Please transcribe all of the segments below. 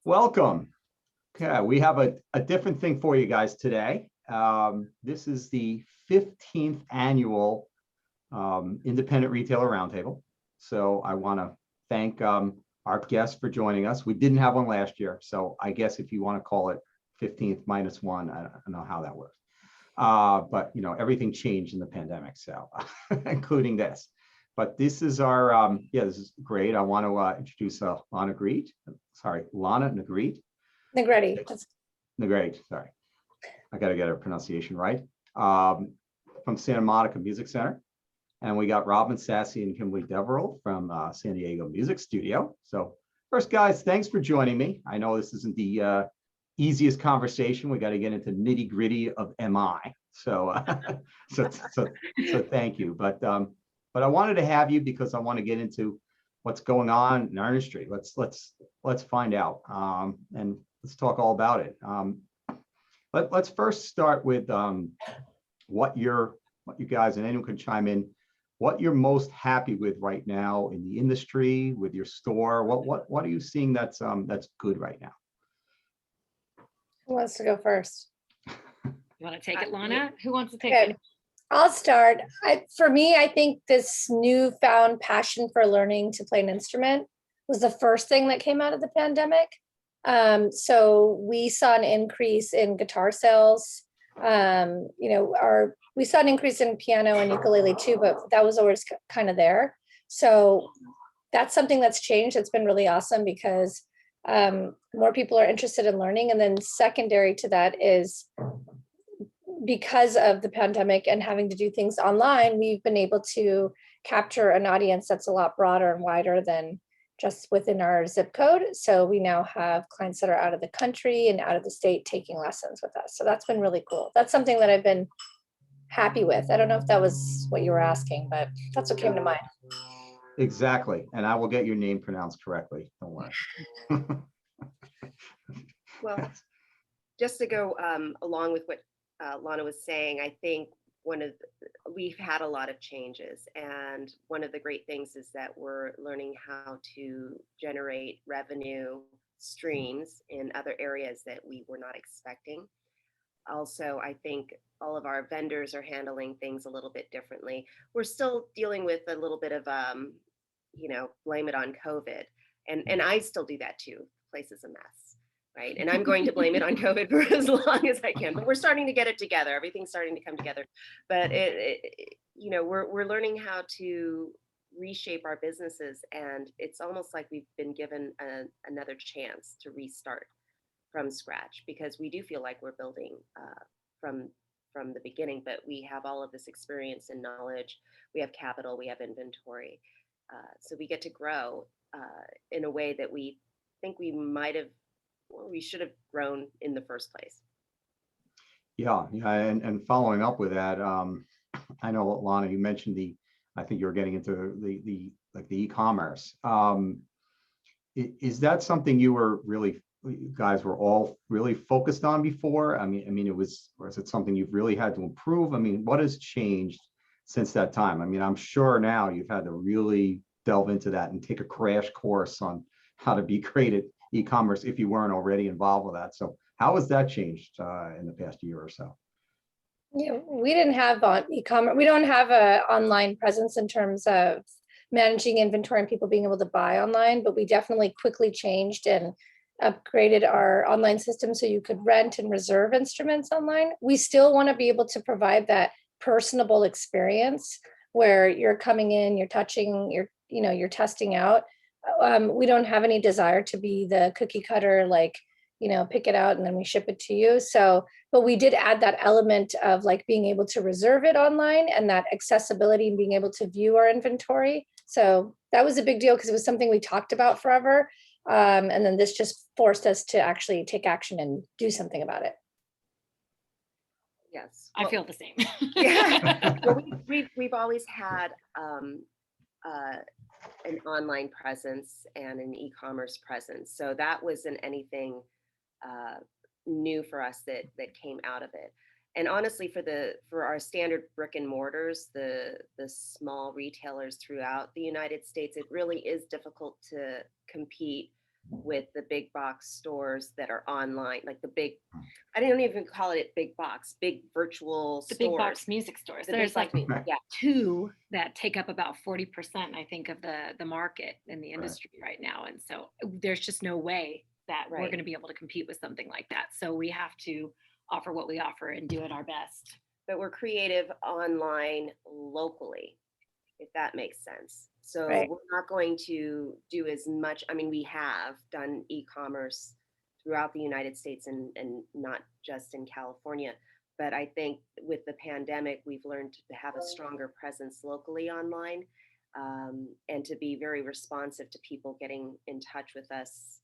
Welcome. Okay, we have a different thing for you guys today. This is the 15th annual Independent Retailer Roundtable. So I want to thank our guests for joining us. We didn't have one last year, so I guess if you want to call it 15th minus one, I don't know how that works. But you know, everything changed in the pandemic, so including this. But this is our, this is great. I want to introduce Lana Negrete. Sorry, Lana Negrete. Negrete. Negrete, sorry. I got to get her pronunciation right. From Santa Monica Music Center. And we got Robin, Sassi, and Kimberley Deverell from San Diego Music Studio. So first, guys, thanks for joining me. I know this isn't the easiest conversation. We got to get into nitty gritty of MI. So, so thank you. But I wanted to have you because I want to get into what's going on in our industry. Let's find out and let's talk all about it. Let's first start with what you guys, and anyone can chime in, what you're most happy with right now in the industry, with your store. What are you seeing that's good right now? Who wants to go first? You want to take it, Lana? Who wants to take Okay. it? I'll start. For me, I think this newfound passion for learning to play an instrument was the first thing that came out of the pandemic. So we saw an increase in guitar sales. We saw an increase in piano and ukulele too, but that was always kind of there. So that's something that's changed. It's been really awesome because more people are interested in learning. And then secondary to that is, because of the pandemic and having to do things online, we've been able to capture an audience that's a lot broader and wider than just within our zip code. So we now have clients that are out of the country and out of the state taking lessons with us. So that's been really cool. That's something that I've been happy with. I don't know if that was what you were asking, but that's what came to mind. Exactly. And I will get your name pronounced correctly. Don't worry. Well, just to go along with what Lana was saying, I think we've had a lot of changes, and one of the great things is that we're learning how to generate revenue streams in other areas that we were not expecting. Also, I think all of our vendors are handling things a little bit differently. We're still dealing with a little bit of blame it on COVID, and I still do that too. The place is a mess. Right. And I'm going to blame it on COVID for as long as I can, but we're starting to get it together. Everything's starting to come together, but we're learning how to reshape our businesses, and it's almost like we've been given another chance to restart from scratch, because we do feel like we're building from the beginning, but we have all of this experience and knowledge. We have capital, we have inventory. So we get to grow in a way that we think we should have grown in the first place. Yeah, and following up with that, I know, Lana, you mentioned I think you were getting into the e-commerce. Is that something you guys were all really focused on before? I mean, or is it something you've really had to improve? I mean, what has changed since that time? I mean, I'm sure now you've had to really delve into that and take a crash course on how to be great at e-commerce if you weren't already involved with that. So how has that changed in the past year or so? Yeah, we didn't have e-commerce. We don't have an online presence in terms of managing inventory and people being able to buy online, but we definitely quickly changed and upgraded our online system so you could rent and reserve instruments online. We still want to be able to provide that personable experience where you're coming in, you're touching, you're testing out. We don't have any desire to be the cookie cutter, pick it out and then we ship it to you. So, but we did add that element of being able to reserve it online and that accessibility and being able to view our inventory. So that was a big deal because it was something we talked about forever. And then this just forced us to actually take action and do something about it. Yes. I feel the same. Yeah. Well, we've always had an online presence and an e-commerce presence. So that wasn't anything new for us that came out of it. And honestly, for our standard brick and mortars, the small retailers throughout the United States, it really is difficult to compete with the big box stores that are online, like the big, I don't even call it big box, big virtual The stores. big box music stores. The big There's like box yeah. 2 that take up about 40%, I think, of the market in the industry right now. And so there's just no way that we're Right. going to be able to compete with something like that. So we have to offer what we offer and do it our best. But we're creative online locally, if that makes sense. So Right. we're not going to do as much. I mean, we have done e-commerce throughout the United States and not just in California. But I think with the pandemic, we've learned to have a stronger presence locally online, and to be very responsive to people getting in touch with us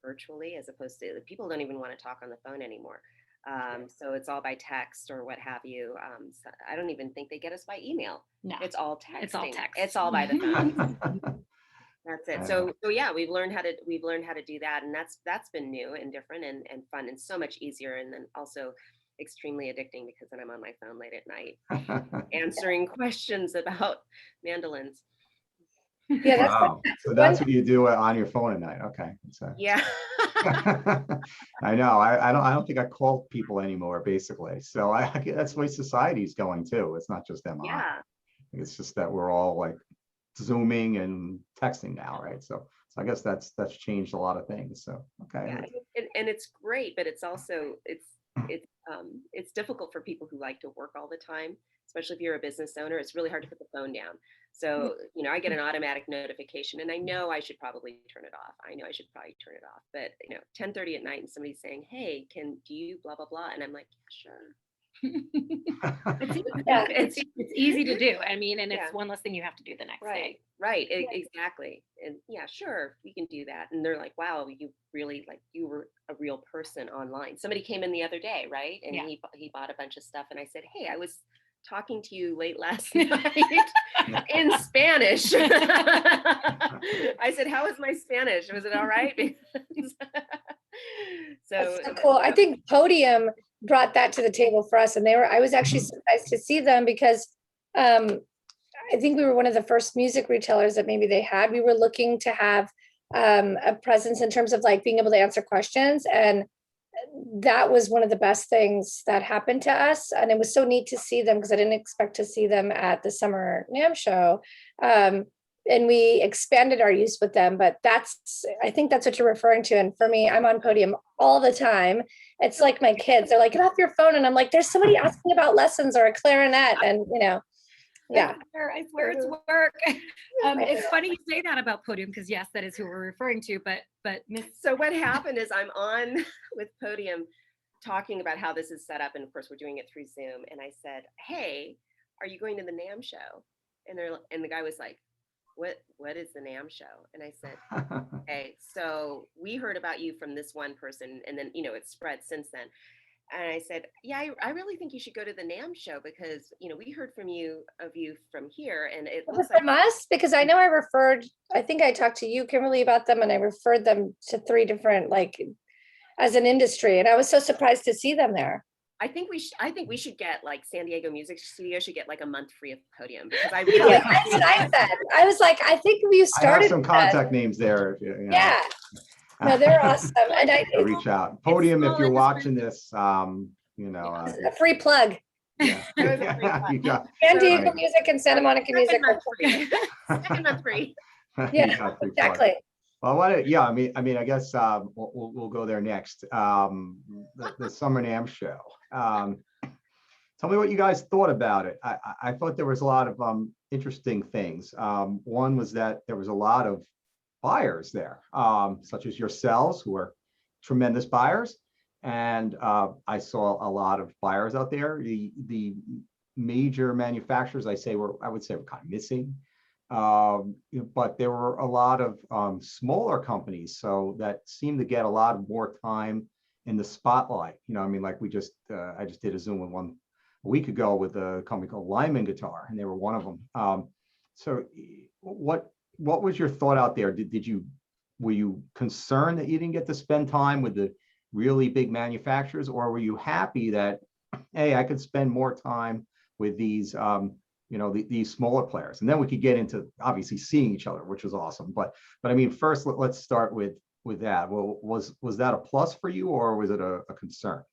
virtually, as opposed to people don't even want to talk on the phone anymore. So it's all by text or what have you. So I don't even think they get us by email. No, It's all texting. it's all text. It's all by the phone. That's it. I So yeah, we've learned how to do that, and that's been new and different and fun and so much easier, and then also extremely addicting because then I'm on my phone late at night answering questions about mandolins. Yeah, that's Wow. So that's what you do on your phone at night. Okay. So, Yeah. I know. I don't think I call people anymore, basically. So that's the way society's going too. It's not just MI. Yeah. It's just that we're all like Zooming and texting now, right? So I guess that's changed a lot of things. So okay. Yeah. And it's great, but it's also it's difficult for people who like to work all the time, especially if you're a business owner. It's really hard to put the phone down. So, I get an automatic notification and I know I should probably turn it off. But 10:30 at night and somebody's saying, hey, do you blah, blah, blah. And I'm like, sure. Yeah. It's easy to do. I mean, and it's Yeah. one less thing you have to do the next day. Right. Exactly. And yeah, sure, we can do that. And they're like, wow, you really you were a real person online. Somebody came in the other day, right? And Yeah. he bought a bunch of stuff. And I said, hey, I was talking to you late last night in Spanish. I said, how was my Spanish? Was it all right? That's so cool. I think Podium brought that to the table for us, and I was actually surprised to see them because I think we were one of the first music retailers that maybe they had. We were looking to have a presence in terms of like being able to answer questions, and that was one of the best things that happened to us. And it was so neat to see them because I didn't expect to see them at the Summer NAMM show. And we expanded our use with them, but I think that's what you're referring to. And for me, I'm on Podium all the time. It's like my kids, they're like, get off your phone. And I'm like, there's somebody asking about lessons or a clarinet. And yeah. I swear it's work. It's funny you say that about Podium because yes, that is who we're referring to. But Miss. So what happened is I'm on with Podium talking about how this is set up, and of course we're doing it through Zoom. And I said, "Hey, are you going to the NAMM show?" And the guy was like, "What is the NAMM show?" And I said, "Okay, so we heard about you from this one person, and then it's spread since then." And I said, yeah, I really think you should go to the NAMM show because, we heard of you from here. And it looks like from us, because I know I think I talked to you, Kimberly, about them, and I referred them to 3 different, as an industry. And I was so surprised to see them there. I think we should get San Diego Music Studio should get a month free of Podium because I really That's what I said. I was like, I think we started. I have some contact names there. Yeah. No, they're awesome. And reach out. Podium, if you're watching this, a free plug. Yeah. You got, San Diego Music and Santa Monica Music. Second month free. Yeah, exactly. Well, I guess we'll go there next. The Summer NAMM show. Tell me what you guys thought about it. I thought there was a lot of interesting things. One was that there was a lot of buyers there, such as yourselves, who are tremendous buyers. And I saw a lot of buyers out there. The major manufacturers, I would say were kind of missing. But there were a lot of smaller companies, so that seemed to get a lot more time in the spotlight. Like I just did a Zoom with one a week ago with a company called Lyman Guitar, and they were one of them. So what was your thought out there? Were you concerned that you didn't get to spend time with the really big manufacturers, or were you happy that, hey, I could spend more time with these these smaller players, and then we could get into obviously seeing each other, which was awesome. But I mean, first let's start with that. Well, was that a plus for you, or was it a concern?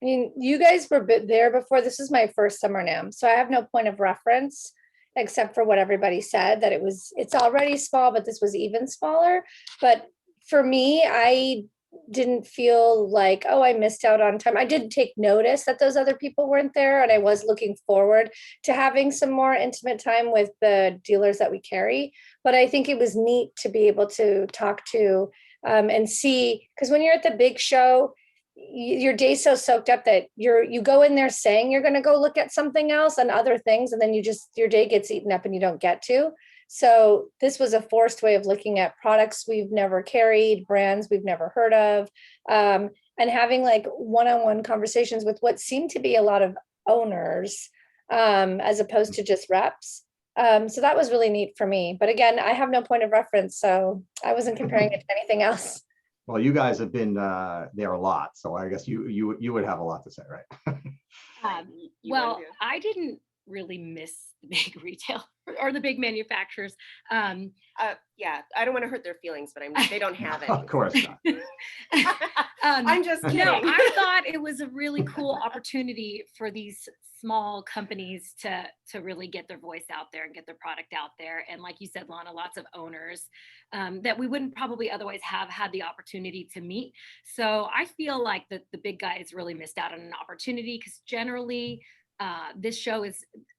I mean, you guys were there before. This is my first Summer NAMM, so I have no point of reference except for what everybody said, that it's already small, but this was even smaller. But for me, I didn't feel like, oh, I missed out on time. I did take notice that those other people weren't there, and I was looking forward to having some more intimate time with the dealers that we carry. But I think it was neat to be able to talk to and see, because when you're at the big show, your day's so soaked up that you go in there saying you're going to go look at something else and other things, and then your day gets eaten up and you don't get to. So this was a forced way of looking at products we've never carried, brands we've never heard of, and having like one-on-one conversations with what seemed to be a lot of owners, as opposed to just reps. So that was really neat for me. But again, I have no point of reference, so I wasn't comparing it to anything else. Well, you guys have been there a lot, so I guess you would have a lot to say, right? Well, I didn't really miss the big retail or the big manufacturers. Yeah, I don't want to hurt their feelings, but they don't have it. Of course not. I'm just kidding. No, I thought it was a really cool opportunity for these small companies to really get their voice out there and get their product out there. And like you said, Lana, lots of owners that we wouldn't probably otherwise have had the opportunity to meet. So I feel like the big guys really missed out on an opportunity, because generally this show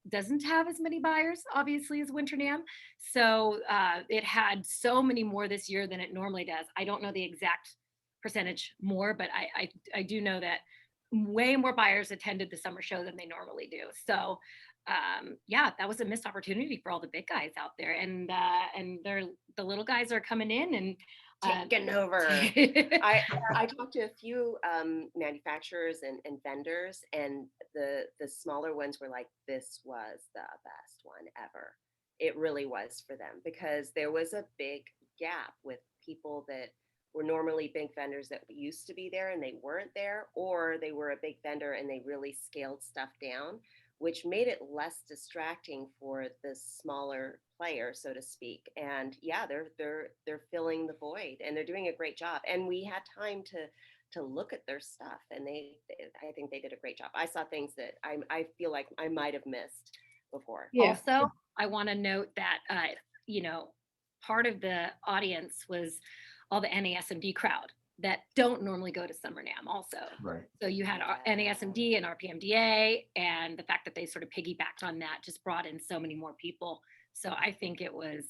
doesn't have as many buyers, obviously, as Winter NAMM. So it had so many more this year than it normally does. I don't know the exact percentage more, but I do know that way more buyers attended the summer show than they normally do. So yeah, that was a missed opportunity for all the big guys out there, and the little guys are coming in and taking over. I talked to a few manufacturers and vendors, and the smaller ones were like, this was the best one ever. It really was for them, because there was a big gap with people that were normally big vendors that used to be there and they weren't there, or they were a big vendor and they really scaled stuff down, which made it less distracting for the smaller player, so to speak. And yeah, they're filling the void, and they're doing a great job. And we had time to look at their stuff, and I think they did a great job. I saw things that I feel like I might have missed before. Yeah. Also, I want to note that part of the audience was all the NASMD crowd that don't normally go to Summer NAMM also. Right. So you had NASMD and RPMDA, and the fact that they sort of piggybacked on that just brought in so many more people. So I think it was,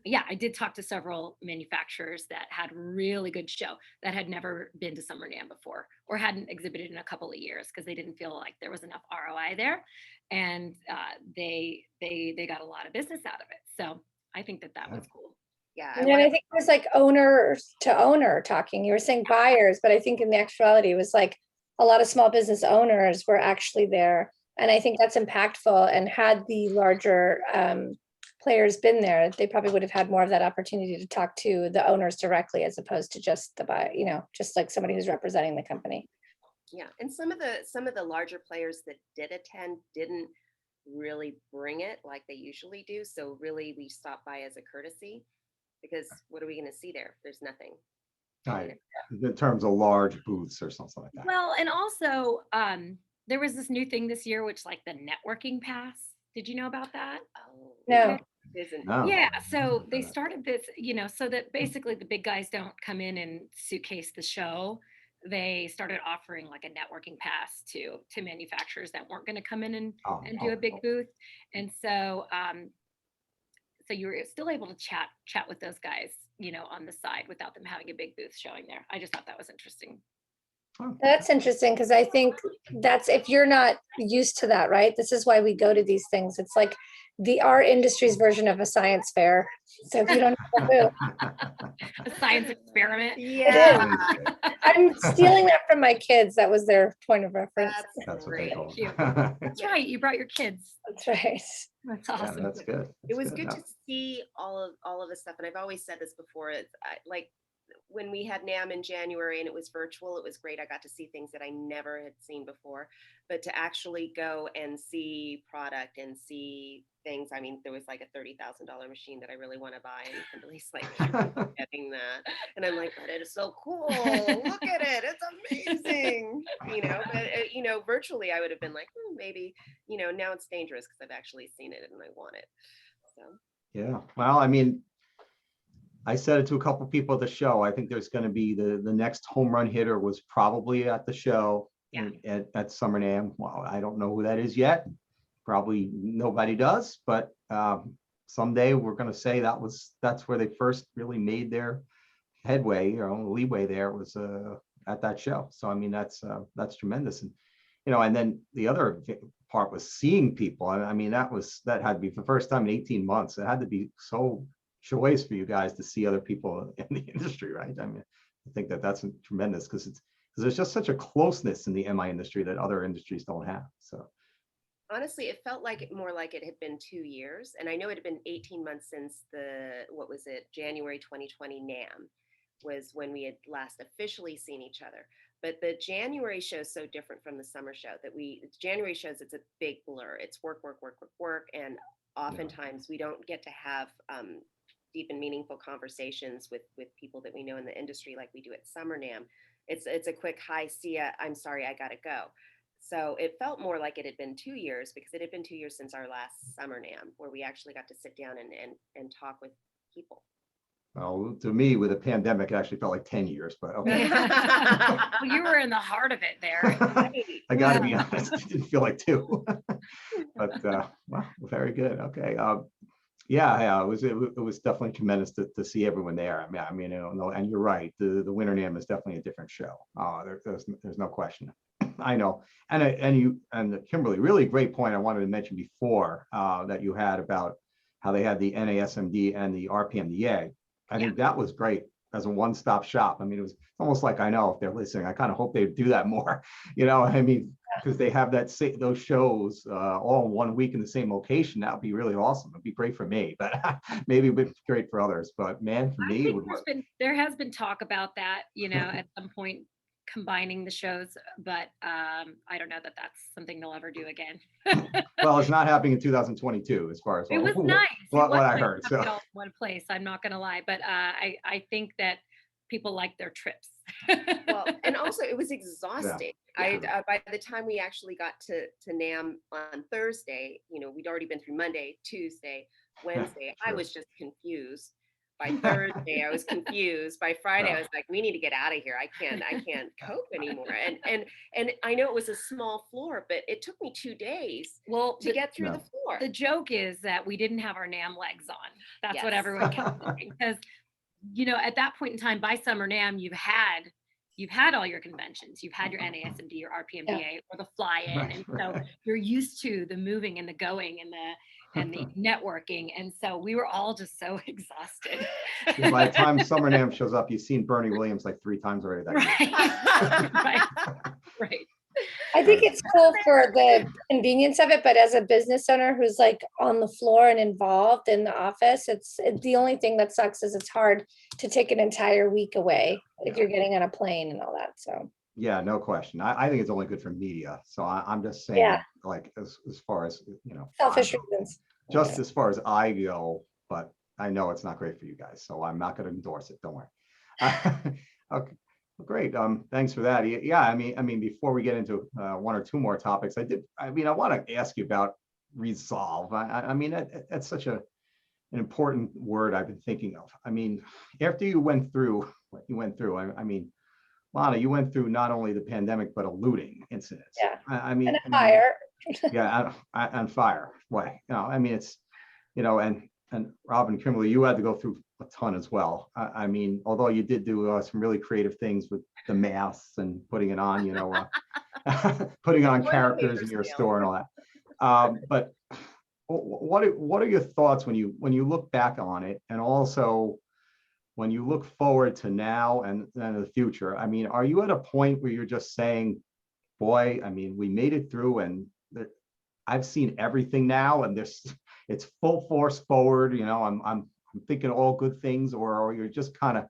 yeah, I did talk to several manufacturers that had really good show that had never been to Summer NAMM before, or hadn't exhibited in a couple of years because they didn't feel like there was enough ROI there. And they got a lot of business out of it. So I think that was cool. Yeah. And then I think it was like owner to owner talking. You were saying buyers, but I think in the actuality, it was like a lot of small business owners were actually there. And I think that's impactful. And had the larger players been there, they probably would have had more of that opportunity to talk to the owners directly, as opposed to just the buy, just like somebody who's representing the company. Yeah. And some of the larger players that did attend didn't really bring it like they usually do. So really, we stopped by as a courtesy, because what are we going to see there? There's nothing. Right. In terms of large booths or something like that. Well, and also there was this new thing this year, which like the networking pass. Did you know about that? Oh, No. No. Yeah. So they started this, so that basically the big guys don't come in and suitcase the show. They started offering like a networking pass to manufacturers that weren't going to come in and do a big booth. And so so you were still able to chat with those guys, on the side without them having a big booth showing there. I just thought that was interesting. That's interesting, because I think that's, if you're not used to that, right? This is why we go to these things. It's like our industry's version of a science fair. So if you don't have a booth, A science experiment. Yeah. I'm stealing that from my kids. That was their point of reference. That's what they call Cute. it. That's right. You brought your kids. That's right. That's Yeah, awesome. that's good. It was good to see all of the stuff. And I've always said this before. It's like when we had NAMM in January and it was virtual, it was great. I got to see things that I never had seen before, but to actually go and see product and see things, I mean, there was like a $30,000 machine that I really want to buy, and Kimberly's like, "You're not getting that," and I'm like, "But it is so cool. Look at it, it's amazing." But virtually I would have been like, maybe, now it's dangerous because I've actually seen it and I want it. So Yeah, well, I mean, I said it to a couple people at the show. I think there's going to be the next home run hitter was probably at the show at Summer NAMM. Well, I don't know who that is yet. Probably nobody does, but someday we're going to say that's where they first really made their headway, leeway there was at that show. So I mean, that's tremendous. And and then the other part was seeing people. I mean, that had to be for the first time in 18 months. It had to be so joyous for you guys to see other people in the industry, right? I mean, I think that's tremendous because there's just such a closeness in the MI industry that other industries don't have. So honestly, it felt more like it had been 2 years. And I know it had been 18 months since January 2020 NAMM was when we had last officially seen each other. But the January show is so different from the summer show January shows, it's a big blur. It's work, work, work, work, work. And oftentimes we don't get to have deep and meaningful conversations with people that we know in the industry like we do at Summer NAMM. It's a quick hi, see ya, I'm sorry, I gotta go. So it felt more like it had been 2 years because it had been 2 years since our last Summer NAMM where we actually got to sit down and talk with people. well, to me, with a pandemic, it actually felt like 10 years, but okay. Well, you were in the heart of it there. I got to be honest, it didn't feel like 2. But well, very good. Okay. Yeah, it was definitely tremendous to see everyone there. I mean, and you're right. The Winter NAMM is definitely a different show. There's no question. I know, and you and Kimberly, really great point I wanted to mention before that you had about how they had the NASMD and the RPMDA. I think that was great as a one-stop shop. I mean, it was almost like, I know if they're listening, I kind of hope they do that more. I mean, because they have those shows all in 1 week in the same location. That would be really awesome. It'd be great for me, but maybe it would be great for others. But man, for me, there has been talk about that, at some point combining the shows, but I don't know that that's something they'll ever do again. Well, it's not happening in 2022, as far as it was nice. What I heard. So all in one place, I'm not going to lie, but I think that people like their trips. Well, and also it was exhausting. Yeah. By the time we actually got to NAMM on Thursday, we'd already been through Monday, Tuesday, Wednesday. I was just confused. By Thursday, I was confused. By Friday, I was like, we need to get out of here. I can't cope anymore. And I know it was a small floor, but it took me 2 days to get through the floor. The joke is that we didn't have our NAMM legs on. That's what everyone kept saying. Because, at that point in time, by Summer NAMM, you've had all your conventions. You've had your NASMD, your RPMDA, or the fly-in. And so you're used to the moving and the going and the networking. And so we were all just so exhausted. Yeah, by the time Summer NAMM shows up, you've seen Bernie Williams like 3 times already that year. Right. I think it's cool for the convenience of it, but as a business owner who's like on the floor and involved in the office, it's the only thing that sucks is it's hard to take an entire week away if you're getting on a plane and all that. So yeah, no question. I think it's only good for media. So I'm just saying, like as far as selfish reasons. Just as far as I go, but I know it's not great for you guys, so I'm not going to endorse it. Don't worry. Okay. Great. Thanks for that. Yeah, I mean, before we get into 1 or 2 more topics, I want to ask you about resolve. I mean, that's such an important word I've been thinking of. I mean, after you went through what you went through, I mean, Lana, you went through not only the pandemic, but a looting incident. Yeah. I mean, and a fire. Yeah, on fire. Way. I mean, it's, and Rob and Kimberly, you had to go through a ton as well. I mean, although you did do some really creative things with the masks and putting it on, putting on characters in your store and all that. But what are your thoughts when you look back on it, and also when you look forward to now and the future? I mean, are you at a point where you're just saying, boy, I mean, we made it through, and I've seen everything now, and it's full force forward. I'm thinking all good things, or you're just kind of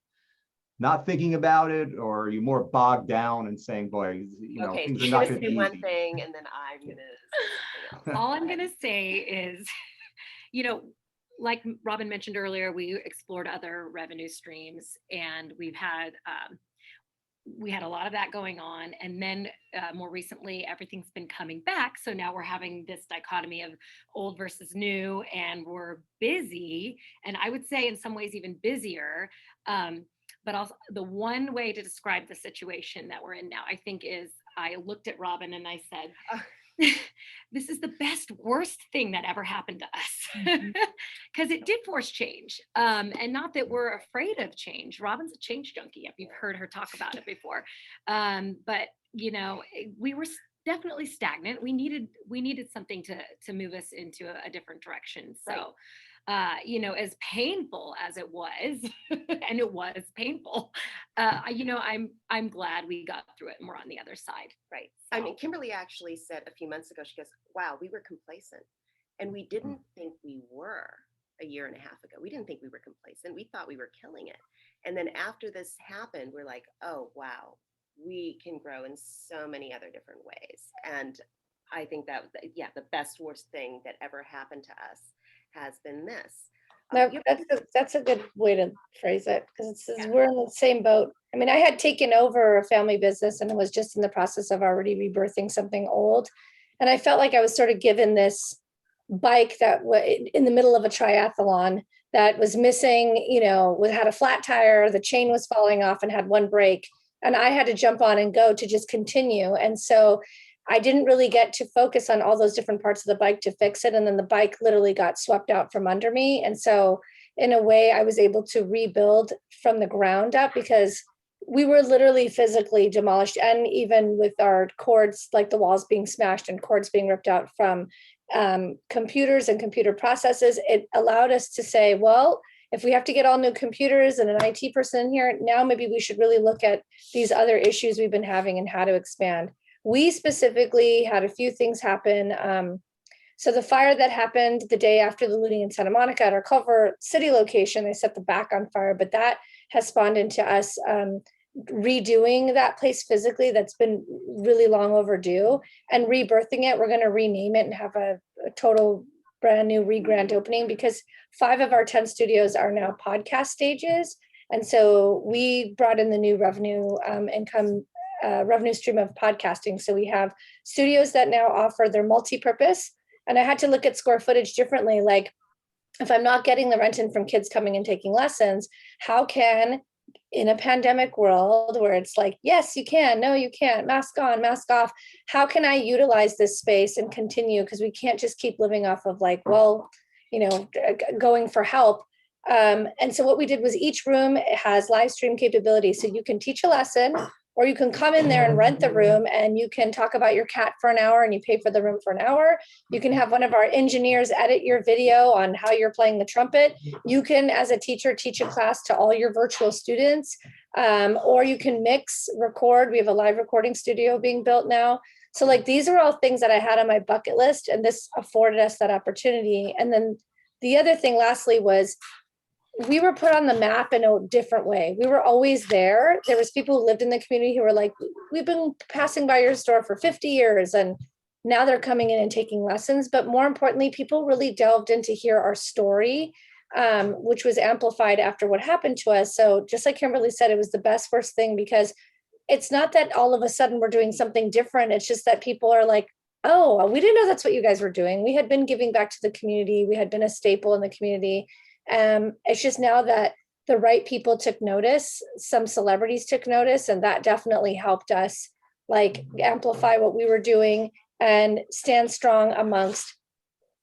not thinking about it, or are you more bogged down and saying, boy, you know, Okay, things so are you're not gonna going to say be one easy? thing and then I'm gonna say something else. All I'm going to say is, you know, like Robin mentioned earlier, we explored other revenue streams, and we had a lot of that going on. And then more recently, everything's been coming back. So now we're having this dichotomy of old versus new, and we're busy. And I would say in some ways even busier. But also, the one way to describe the situation that we're in now, I think, is I looked at Robin and I said, this is the best, worst thing that ever happened to us, because it did force change. And not that we're afraid of change. Robin's a change junkie, if you've heard her talk about it before. But you know, we were definitely stagnant. We needed something to move us into a different direction. So you know, as painful as it was, and it was painful, you know, I'm glad we got through it and we're on the other side. Right. So. I mean, Kimberly actually said a few months ago, she goes, wow, we were complacent. And we didn't think we were a year and a half ago. We didn't think we were complacent. We thought we were killing it. And then after this happened, we're like, oh, wow, we can grow in so many other different ways. And I think that, yeah, the best, worst thing that ever happened to us has been this. No, You- that's a good way to phrase it, because we're in the same boat. I mean, I had taken over a family business and was just in the process of already rebirthing something old. And I felt like I was sort of given this bike that in the middle of a triathlon that was missing, you know, had a flat tire, the chain was falling off and had one brake. And I had to jump on and go to just continue. And so I didn't really get to focus on all those different parts of the bike to fix it. And then the bike literally got swept out from under me. And so in a way, I was able to rebuild from the ground up, because we were literally physically demolished. And even with our cords, like the walls being smashed and cords being ripped out from computers and computer processes, it allowed us to say, well, if we have to get all new computers and an IT person in here, now maybe we should really look at these other issues we've been having and how to expand. We specifically had a few things happen. So the fire that happened the day after the looting in Santa Monica at our Culver City location, they set the back on fire, but that has spawned into us redoing that place physically. That's been really long overdue, and rebirthing it. We're going to rename it and have a total brand new re-grand opening, because 5 of our 10 studios are now podcast stages. And so we brought in the new revenue revenue stream of podcasting. So we have studios that now offer their multi-purpose. And I had to look at square footage differently. Like, if I'm not getting the rent in from kids coming and taking lessons, how can, in a pandemic world where it's like, yes, you can, no, you can't, mask on, mask off, how can I utilize this space and continue? Because we can't just keep living off of like, well, you know, going for help. And so what we did was each room has live stream capability. So you can teach a lesson, or you can come in there and rent the room and you can talk about your cat for an hour and you pay for the room for an hour. You can have one of our engineers edit your video on how you're playing the trumpet. You can, as a teacher, teach a class to all your virtual students, or you can mix, record. We have a live recording studio being built now. So like, these are all things that I had on my bucket list, and this afforded us that opportunity. And then the other thing lastly was, we were put on the map in a different way. We were always there. There was people who lived in the community who were like, we've been passing by your store for 50 years. And now they're coming in and taking lessons. But more importantly, people really delved in to hear our story, which was amplified after what happened to us. So just like Kimberly said, it was the best worst thing, because it's not that all of a sudden we're doing something different. It's just that people are like, oh, we didn't know that's what you guys were doing. We had been giving back to the community. We had been a staple in the community. It's just now that the right people took notice, some celebrities took notice, and that definitely helped us like amplify what we were doing and stand strong amongst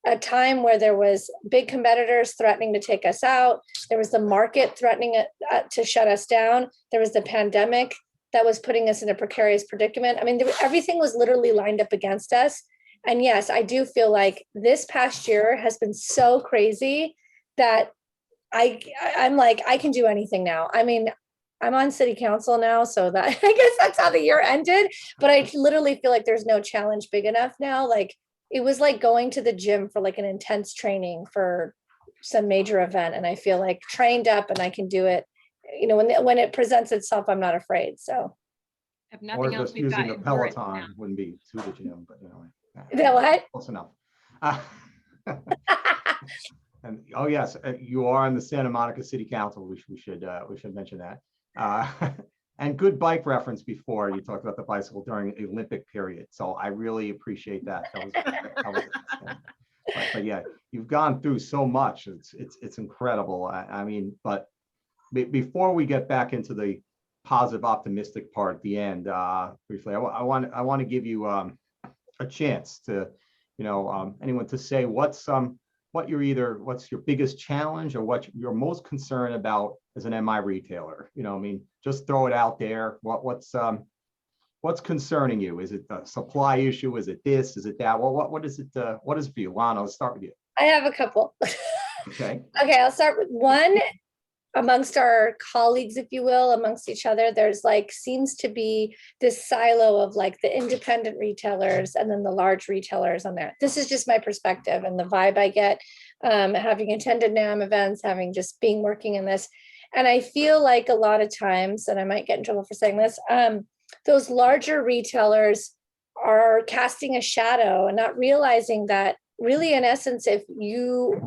a time where there was big competitors threatening to take us out. There was the market threatening to shut us down. There was the pandemic that was putting us in a precarious predicament. I mean, everything was literally lined up against us. And yes, I do feel like this past year has been so crazy that I'm like, I can do anything now. I mean, I'm on city council now, so that I guess that's how the year ended. But I literally feel like there's no challenge big enough now. Like, it was like going to the gym for like an intense training for some major event. And I feel like trained up and I can do it you know, when it presents itself, I'm not afraid. So If Or nothing else, just we've got using a endurance now. Peloton wouldn't be to the gym, but anyway. that what? Close enough. And oh yes, you are on the Santa Monica City Council. We should mention that. And good bike reference before you talked about the bicycle during the Olympic period. So I really appreciate that. That was excellent. But yeah, you've gone through so much. It's incredible. I mean, but before we get back into the positive, optimistic part at the end, briefly, I want to give you a chance to, anyone to say what's your biggest challenge or what you're most concerned about as an MI retailer. I mean, just throw it out there. What's concerning you? Is it a supply issue? Is it this? Is it that? Well, what is it? What is it for you, Lana? Let's start with you. I have a couple. Okay. Okay, I'll start with one. Amongst our colleagues, if you will, amongst each other, there's seems to be this silo of the independent retailers and then the large retailers on there. This is just my perspective and the vibe I get, having attended NAMM events, having just being working in this. And I feel like a lot of times, and I might get in trouble for saying this, those larger retailers are casting a shadow and not realizing that really, in essence, if you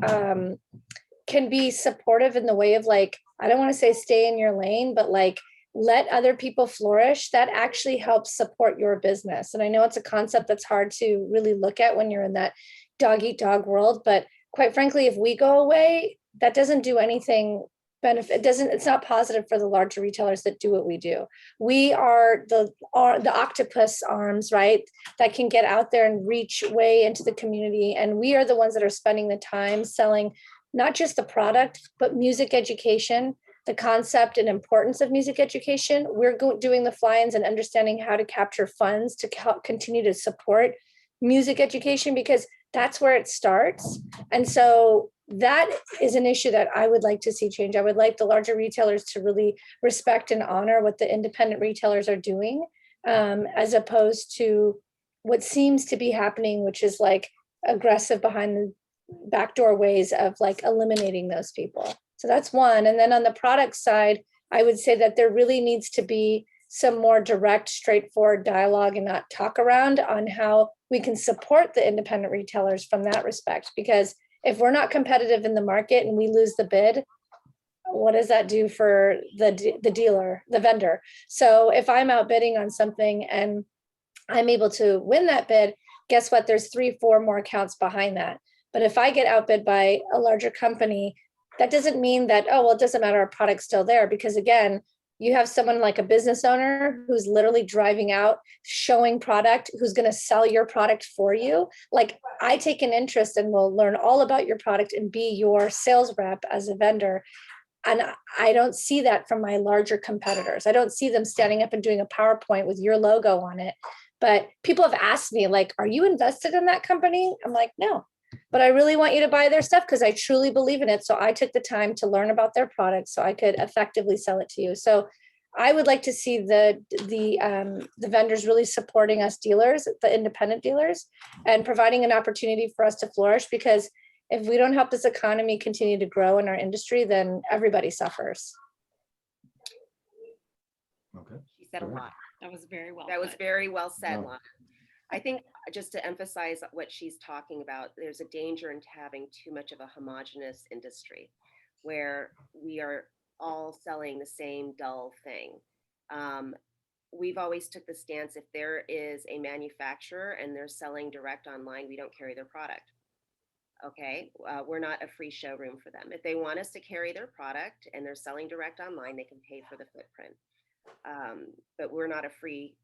can be supportive in the way of I don't want to say stay in your lane, but let other people flourish, that actually helps support your business. And I know it's a concept that's hard to really look at when you're in that dog eat dog world, but quite frankly, if we go away, that doesn't do anything benefit. It's not positive for the larger retailers that do what we do. We are the octopus arms, right? That can get out there and reach way into the community. And we are the ones that are spending the time selling not just the product, but music education, the concept and importance of music education. We're doing the fly-ins and understanding how to capture funds to help continue to support music education, because that's where it starts. And so that is an issue that I would like to see change. I would like the larger retailers to really respect and honor what the independent retailers are doing, as opposed to what seems to be happening, which is aggressive behind the backdoor ways of eliminating those people. So that's one. And then on the product side, I would say that there really needs to be some more direct, straightforward dialogue and not talk around on how we can support the independent retailers from that respect. Because if we're not competitive in the market and we lose the bid, what does that do for the dealer, the vendor? So if I'm outbidding on something and I'm able to win that bid, guess what? There's 3-4 more accounts behind that. But if I get outbid by a larger company, that doesn't mean that, oh, well, it doesn't matter, our product's still there. Because again, you have someone like a business owner who's literally driving out, showing product, who's going to sell your product for you. I take an interest and will learn all about your product and be your sales rep as a vendor. And I don't see that from my larger competitors. I don't see them standing up and doing a PowerPoint with your logo on it. But people have asked me, are you invested in that company? I'm like, no. But I really want you to buy their stuff because I truly believe in it. So I took the time to learn about their product so I could effectively sell it to you. So I would like to see the vendors really supporting us dealers, the independent dealers, and providing an opportunity for us to flourish. Because if we don't help this economy continue to grow in our industry, then everybody suffers. Okay. She said a lot. That was very well. That was put. very well said, No. Lana. I think just to emphasize what she's talking about, there's a danger in having too much of a homogenous industry where we are all selling the same dull thing. We've always took the stance, if there is a manufacturer and they're selling direct online, we don't carry their product. Okay, we're not a free showroom for them. If they want us to carry their product and they're selling direct online, they can pay for the footprint. But we're not a free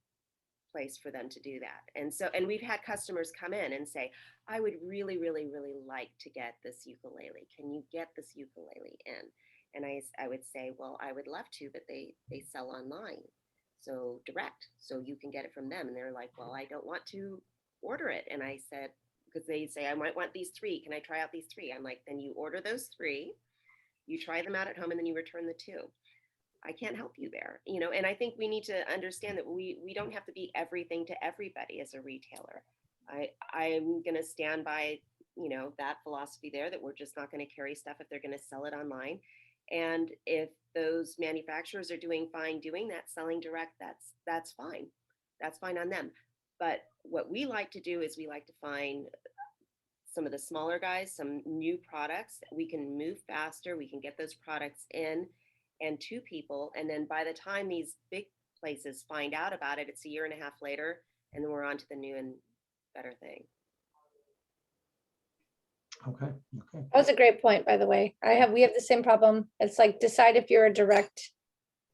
place for them to do that. And we've had customers come in and say, I would really, really, really like to get this ukulele. Can you get this ukulele in? And I would say, well, I would love to, but they sell online. So direct, so you can get it from them. And they're like, well, I don't want to order it. And I said, because they say, I might want these 3. Can I try out these 3? I'm like, then you order those 3, you try them out at home, and then you return the 2. I can't help you there, and I think we need to understand that we don't have to be everything to everybody as a retailer. I'm going to stand by, that philosophy there, that we're just not going to carry stuff if they're going to sell it online. And if those manufacturers are doing fine doing that, selling direct, that's fine. That's fine on them. But what we like to do is we like to find some of the smaller guys, some new products. We can move faster. We can get those products in and to people. And then by the time these big places find out about it, it's a year and a half later, and then we're on to the new and better thing. Okay. Okay. That was a great point, by the way. We have the same problem. It's like, decide if you're a direct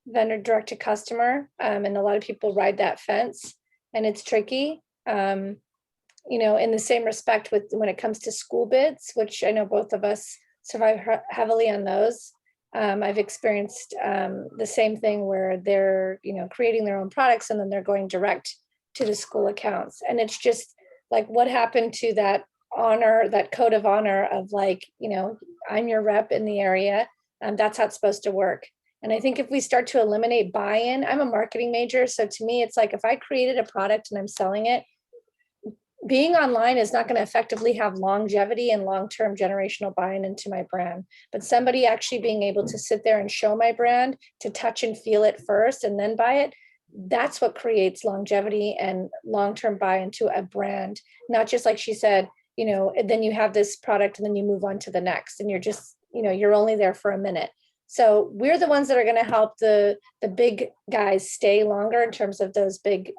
vendor, direct to customer. And a lot of people ride that fence, and it's tricky. You know, in the same respect with when it comes to school bids, which I know both of us survive heavily on those. I've experienced the same thing where they're, you know, creating their own products and then they're going direct to the school accounts. And it's just like, what happened to that honor, that code of honor of like, you know, I'm your rep in the area. That's how it's supposed to work. And I think if we start to eliminate buy-in, I'm a marketing major. So to me, it's like, if I created a product and I'm selling it, being online is not going to effectively have longevity and long-term generational buy-in into my brand, but somebody actually being able to sit there and show my brand, to touch and feel it first and then buy it, that's what creates longevity and long-term buy-in to a brand. Not just like she said, you know, and then you have this product and then you move on to the next and you're just, you know, you're only there for a minute. So we're the ones that are going to help the big guys stay longer in terms of those big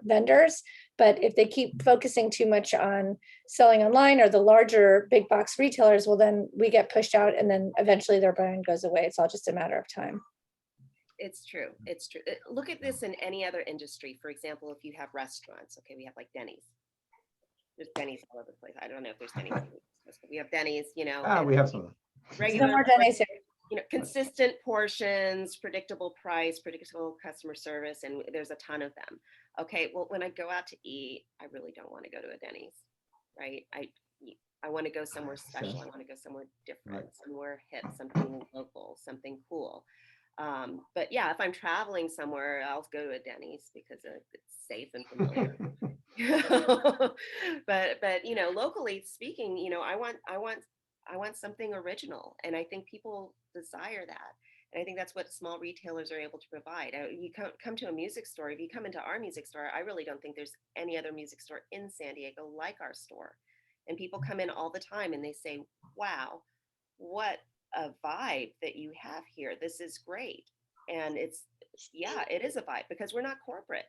vendors. But if they keep focusing too much on selling online or the larger big box retailers, well, then we get pushed out and then eventually their brand goes away. It's all just a matter of time. It's true. It's true. Look at this in any other industry. For example, if you have restaurants, okay, we have like Denny's. There's Denny's all over the place. I don't know if there's Denny's. But we have Denny's, you know. We have some. Regular, No more Denny's here. you know, consistent portions, predictable price, predictable customer service, and there's a ton of them. Okay, well, when I go out to eat, I really don't want to go to a Denny's, right? I want to go somewhere special. I want to go somewhere different, Right. somewhere hip, something local, something cool. But yeah, if I'm traveling somewhere, I'll go to a Denny's because it's safe and familiar. but you know, locally speaking, you know, I want something original, and I think people desire that. And I think that's what small retailers are able to provide. You come to a music store. If you come into our music store, I really don't think there's any other music store in San Diego like our store. And people come in all the time and they say, wow, what a vibe that you have here. This is great. And it is a vibe because we're not corporate.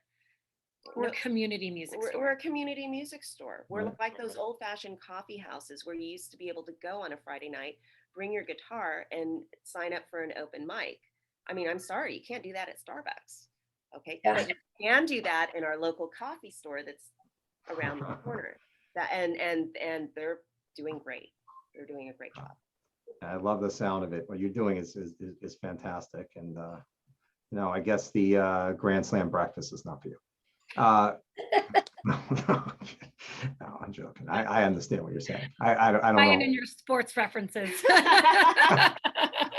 We're community music store. We're a community music store. We're Right. like those old-fashioned coffee houses where you used to be able to go on a Friday night, bring your guitar and sign up for an open mic. I mean, I'm sorry, you can't do that at Starbucks. Okay. Yeah. But you can do that in our local coffee store that's around the corner. And they're doing great. They're doing a great job. I love the sound of it. What you're doing is fantastic. And you know, I guess the Grand Slam breakfast is not for you. No, I'm joking. I understand what you're saying. I don't Buying know. in your sports references.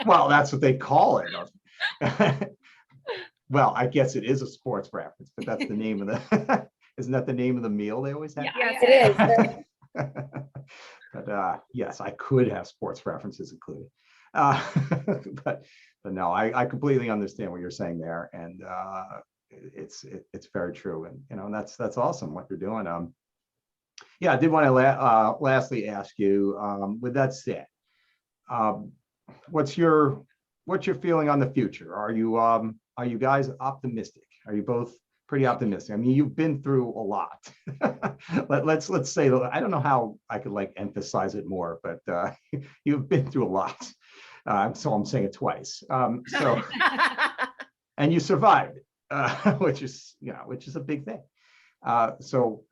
Well, that's what they call it. Well, I guess it is a sports reference, but that's the name of the. Isn't that the name of the meal they always have? Yeah. Yes, it is. But yes, I could have sports references included. But no, I completely understand what you're saying there, and it's very true, and you know, and that's awesome what you're doing. Yeah, I did want to lastly ask you. With that said, what's your feeling on the future? Are you guys optimistic? Are you both pretty optimistic? I mean, you've been through a lot. let's say, I don't know how I could like emphasize it more, but you've been through a lot. So I'm saying it twice. So and you survived it, which is a big thing. So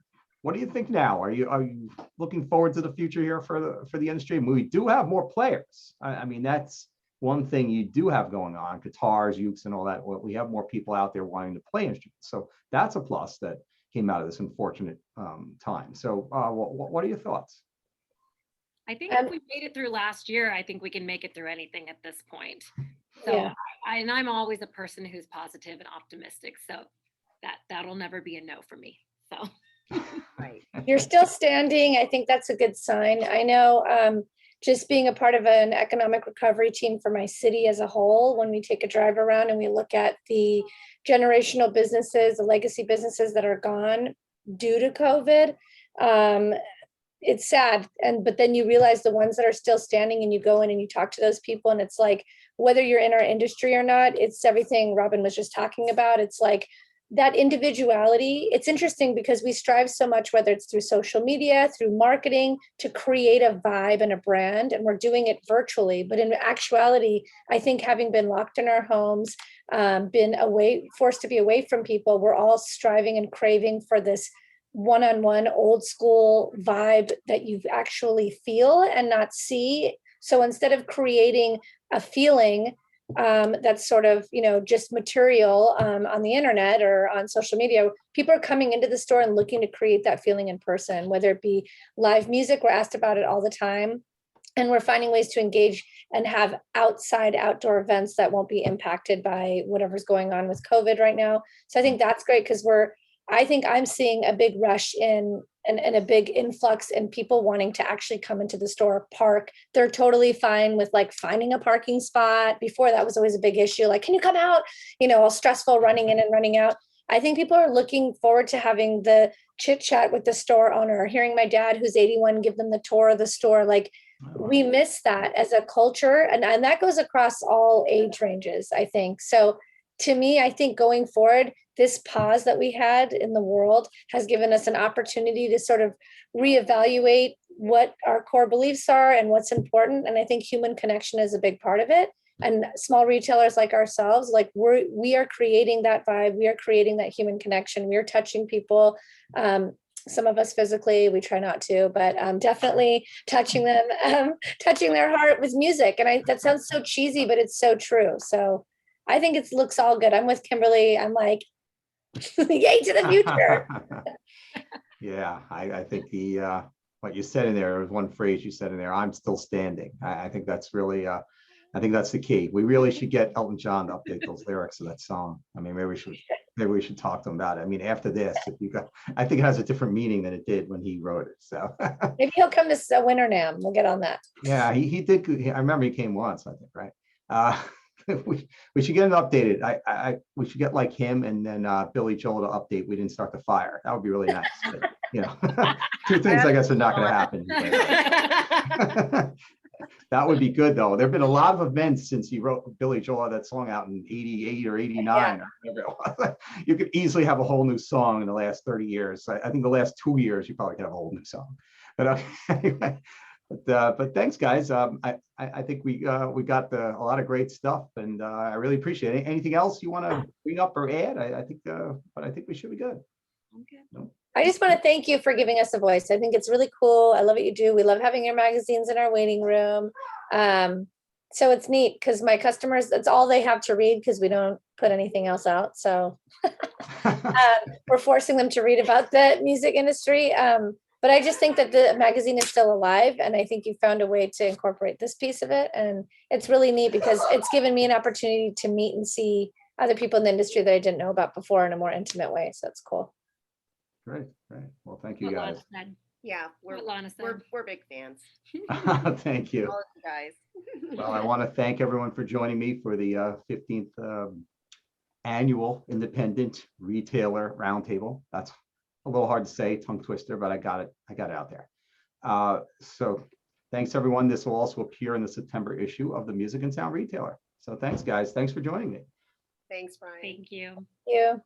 what do you think now? Are you looking forward to the future here for the industry? We do have more players. I mean, that's one thing you do have going on, guitars, ukes, and all that. Well, we have more people out there wanting to play instruments. So that's a plus that came out of this unfortunate time. So what are your thoughts? I think if we made it through last year, I think we can make it through anything at this point. So Yeah. I'm always a person who's positive and optimistic. So that'll never be a no for me. So Right. You're still standing. I think that's a good sign. I know just being a part of an economic recovery team for my city as a whole, when we take a drive around and we look at the generational businesses, the legacy businesses that are gone due to COVID, it's sad. But then you realize the ones that are still standing, and you go in and you talk to those people, and it's like, whether you're in our industry or not, it's everything Robin was just talking about. It's like that individuality. It's interesting because we strive so much, whether it's through social media, through marketing, to create a vibe and a brand, and we're doing it virtually. But in actuality, I think having been locked in our homes, been forced to be away from people, we're all striving and craving for this one-on-one old school vibe that you actually feel and not see. So instead of creating a feeling that's sort of, just material on the internet or on social media, people are coming into the store and looking to create that feeling in person, whether it be live music. We're asked about it all the time. And we're finding ways to engage and have outdoor events that won't be impacted by whatever's going on with COVID right now. So I think that's great, because I think I'm seeing a big rush and a big influx in people wanting to actually come into the store, park. They're totally fine with like finding a parking spot. Before, that was always a big issue. Like, can you come out? All stressful, running in and running out. I think people are looking forward to having the chit chat with the store owner, hearing my dad, who's 81, give them the tour of the store. Like, we miss that as a culture. And that goes across all age ranges, I think. So to me, I think going forward, this pause that we had in the world has given us an opportunity to sort of reevaluate what our core beliefs are and what's important. And I think human connection is a big part of it. And small retailers like ourselves, like we are creating that vibe. We are creating that human connection. We are touching people. Some of us physically, we try not to, but definitely touching them, touching their heart with music. And that sounds so cheesy, but it's so true. So I think it looks all good. I'm with Kimberly. I'm like, yay to the future. Yeah, I think what you said in there was one phrase you said in there, I'm still standing. I think that's really, I think that's the key. We really should get Elton John to update those lyrics of that song. I mean, maybe we should talk to him about it. I mean, after this, I think it has a different meaning than it did when he wrote it. So maybe he'll come to Winter NAMM. We'll get on that. Yeah, he did. I remember he came once, I think, right? We should get him updated. We should get like him and then Billy Joel to update We Didn't Start the Fire. That would be really nice. But, two things I guess are not going to happen. That would be good though. There've been a lot of events since he wrote Billy Joel that song out in 88 or 89. Yeah. Or whatever it was. You could easily have a whole new song in the last 30 years. I think the last 2 years you probably could have a whole new song. But anyway. But thanks, guys. I think we got a lot of great stuff, and I really appreciate it. Anything else you want to bring up or add? I think, but I think we should be good. Okay. No? I just want to thank you for giving us a voice. I think it's really cool. I love what you do. We love having your magazines in our waiting room. So it's neat because my customers, that's all they have to read because we don't put anything else out. So we're forcing them to read about the music industry. But I just think that the magazine is still alive, and I think you found a way to incorporate this piece of it. And it's really neat because it's given me an opportunity to meet and see other people in the industry that I didn't know about before in a more intimate way. So it's cool. Great. Well, thank you, What guys. Lana said. Yeah, What Lana said. we're big fans. Thank you. All of you guys. Well, I want to thank everyone for joining me for the 15th annual Independent Retailer Roundtable. That's a little hard to say, tongue twister, but I got it out there. So thanks everyone. This will also appear in the September issue of the Music and Sound Retailer. So thanks guys. Thanks for joining me. Thanks, Brian. Thank you. Thank you.